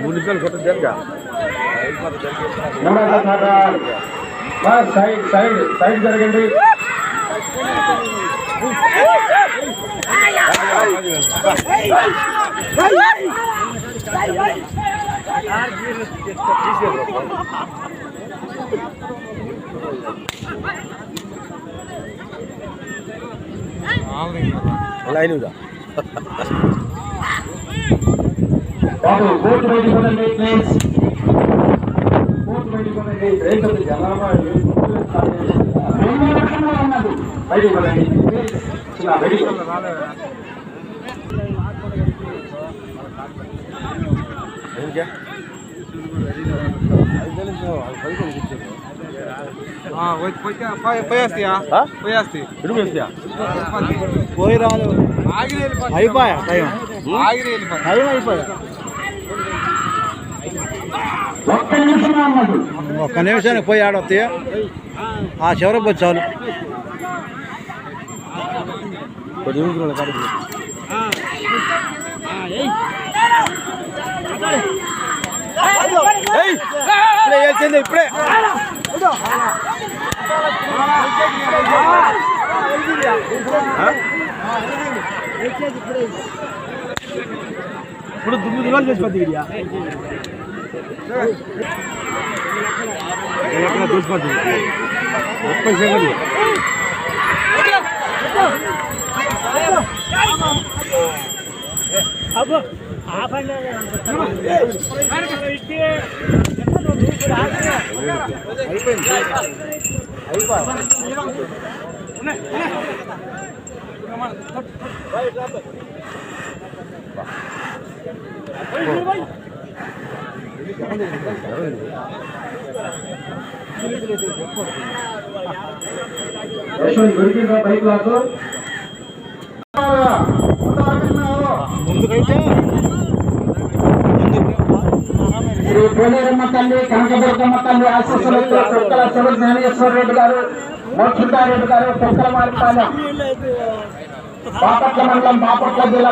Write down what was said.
Municipal కొత్త జరగా side side side జరగండి. లైన్గా బాబు కోర్టు బయటికి పోదండి ప్లీజ్. కోర్టు బయటికి పోదండి. రైతు జనాభా ఉన్నది. బయటికి పోదండి ప్లీజ్. బయటికి పోయి రాదు. అయిపోయా టైం అయిపోయా. ఒక్క నిమిషానికి పోయి ఆడొస్తాయా ఆ చివరికి పోయి చాలు. కొద్ది నిమిషాలు కాదు ఇప్పుడే వేసింది ఇప్పుడే. ఇప్పుడు దుమ్ము దులాలు చేసి పది చూసిపోతుంది 30 సెకండ్లు. ముందుకైతే శ్రీ పోలేరమ్మ తల్లి కనకదుర్గమ్మ తల్లి ఆశీస్సులతో కుక్కల శివ జ్ఞానేశ్వర రెడ్డి గారు, మోక్షితారెడ్డి గారు, కుక్కల మారిపాలెం, బాపట్ల మండలం, బాపట్ల జిల్లా.